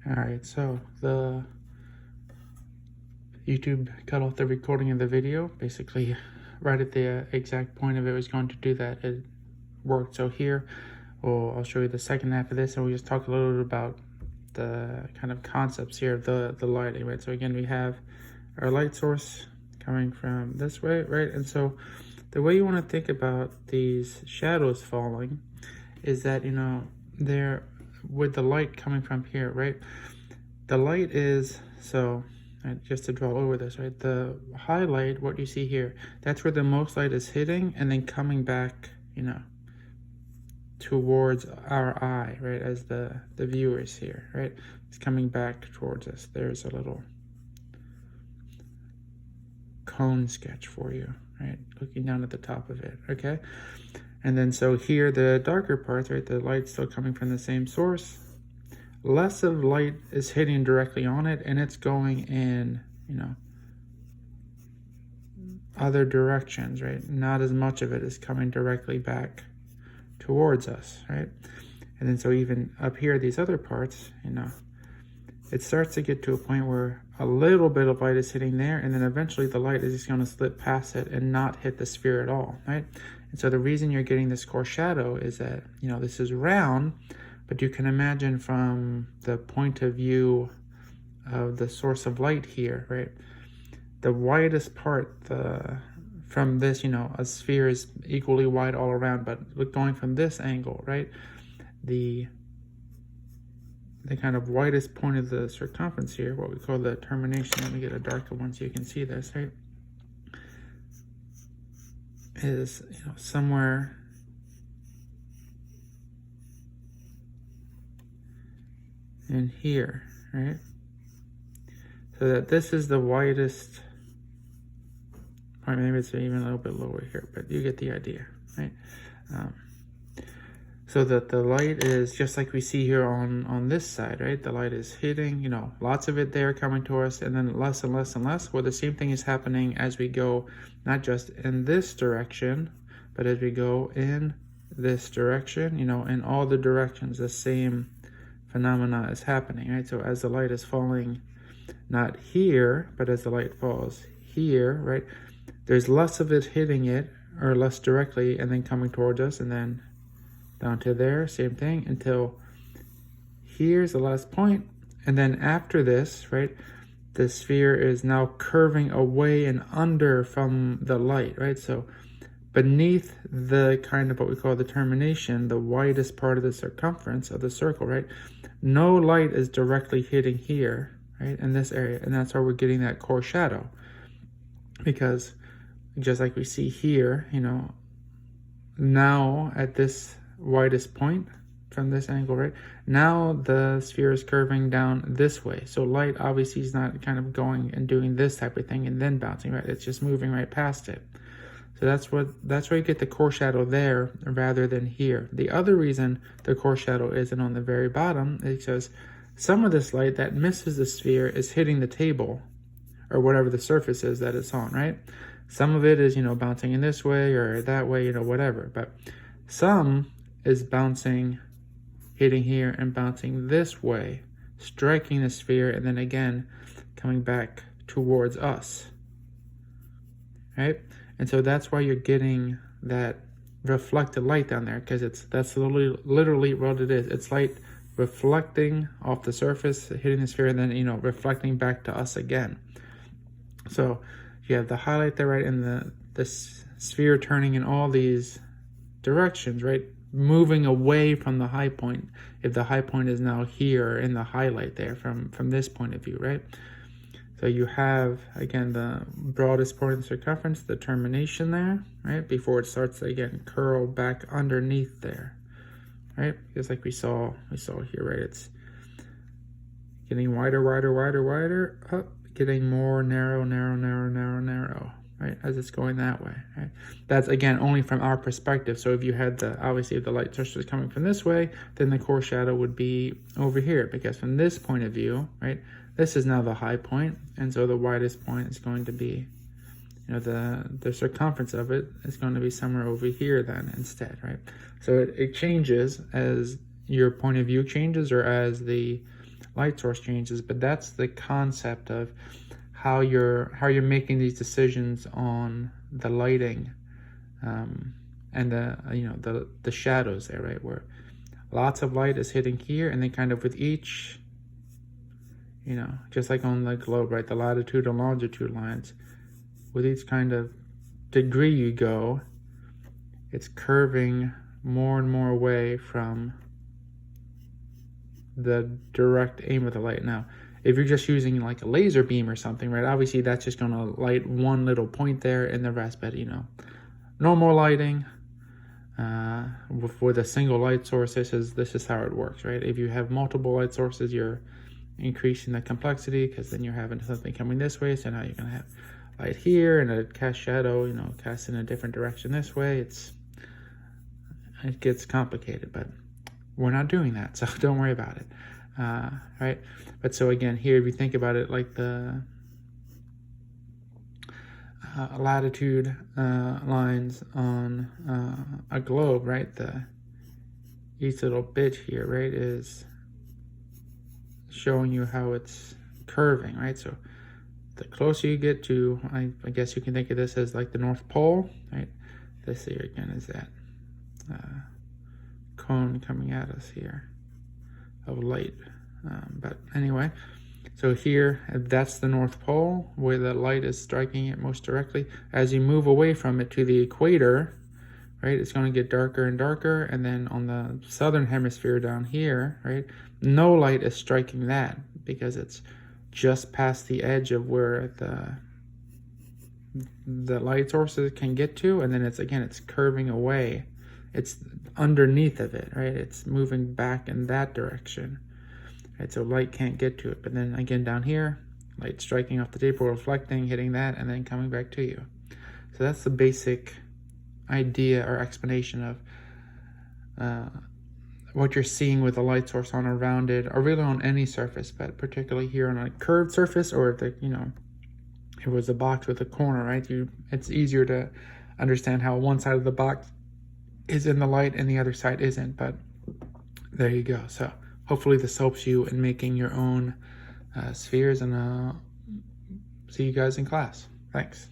All right, so the YouTube cut off the recording of the video. Basically, right at the exact point of it was going to do that, it worked. So here, I'll show you the second half of this, and we'll just talk a little bit about the kind of concepts here of the lighting, right? So again, we have our light source coming from this way, right? And so the way you want to think about these shadows falling is that, they're with the light coming from here, right? The light is, so just to draw over this, right? The highlight, what you see here, that's where the most light is hitting and then coming back, towards our eye, right? As the viewers here, right? It's coming back towards us. There's a little cone sketch for you, right? Looking down at the top of it, okay? And then so here, the darker parts, right? The light's still coming from the same source. Less of light is hitting directly on it, and it's going in, other directions, right? Not as much of it is coming directly back towards us, right? And then so even up here, these other parts, it starts to get to a point where a little bit of light is hitting there, and then eventually the light is just going to slip past it and not hit the sphere at all, right? And so the reason you're getting this coarse shadow is that, this is round, but you can imagine from the point of view of the source of light here, right? The widest part from this, a sphere is equally wide all around, but going from this angle, right? The kind of widest point of the circumference here, what we call the termination, let me get a darker one so you can see this, right? Is, somewhere in here, right? So that this is the widest, or maybe it's even a little bit lower here, but you get the idea, right? So that the light is just like we see here on this side, right? The light is hitting, lots of it there coming to us, and then less and less and less. Well, the same thing is happening as we go, not just in this direction, but as we go in this direction, in all the directions, the same phenomena is happening, right? So as the light is falling, not here, but as the light falls here, right? There's less of it hitting it, or less directly, and then coming towards us, and then down to there, same thing, until here's the last point. And then after this, right, the sphere is now curving away and under from the light, right? So beneath the kind of what we call the termination, the widest part of the circumference of the circle, right? No light is directly hitting here, right, in this area. And that's why we're getting that coarse shadow. Because just like we see here, now at this widest point from this angle, right, now the sphere is curving down this way. So light obviously is not kind of going and doing this type of thing and then bouncing, right? It's just moving right past it. So that's where you get the coarse shadow there rather than here. The other reason the coarse shadow isn't on the very bottom is because some of this light that misses the sphere is hitting the table or whatever the surface is that it's on, right? Some of it is, bouncing in this way or that way, whatever. But some is bouncing, hitting here and bouncing this way, striking the sphere, and then again coming back towards us, right? And so that's why you're getting that reflected light down there, because that's literally what it is. It's light reflecting off the surface, hitting the sphere, and then, reflecting back to us again. So you have the highlight there, right, and the sphere turning in all these directions, right, moving away from the high point, if the high point is now here in the highlight there from this point of view, right? So you have, again, the broadest point of the circumference, the termination there, right, before it starts to, again, curl back underneath there, right? Just like we saw here, right? It's getting wider, up, getting more narrow, right, as it's going that way, right? That's, again, only from our perspective. So if you had obviously if the light source was coming from this way, then the coarse shadow would be over here, because from this point of view, right, this is now the high point, and so the widest point is going to be, the circumference of it is going to be somewhere over here then instead, right? So it changes as your point of view changes, or as the light source changes, but that's the concept of how you're making these decisions on the lighting, and the shadows there, right, where lots of light is hitting here, and then kind of with each, just like on the globe, right, the latitude and longitude lines, with each kind of degree you go, it's curving more and more away from the direct aim of the light. Now, if you're just using like a laser beam or something, right, obviously that's just going to light one little point there and the rest, but normal lighting, with a single light source, this is how it works, right? If you have multiple light sources, you're increasing the complexity, because then you're having something coming this way, so now you're going to have light here and a cast shadow, cast in a different direction this way. It gets complicated, but we're not doing that, so don't worry about it. Right? But so again, here, if you think about it like the latitude lines on a globe, right? Each little bit here, right, is showing you how it's curving, right? So the closer you get to, I guess you can think of this as like the North Pole, right? This here again is that cone coming at us here of light. But anyway, so here, that's the North Pole, where the light is striking it most directly. As you move away from it to the equator, right, it's going to get darker and darker, and then on the southern hemisphere down here, right, no light is striking that, because it's just past the edge of where the light sources can get to, and then it's curving away. It's underneath of it, right? It's moving back in that direction, right? So light can't get to it. But then again, down here, light striking off the table, reflecting, hitting that, and then coming back to you. So that's the basic idea or explanation of what you're seeing with a light source on a rounded, or really on any surface, but particularly here on a curved surface, or if it was a box with a corner, right? It's easier to understand how one side of the box is in the light and the other side isn't. But there you go. So hopefully this helps you in making your own spheres, and see you guys in class. Thanks.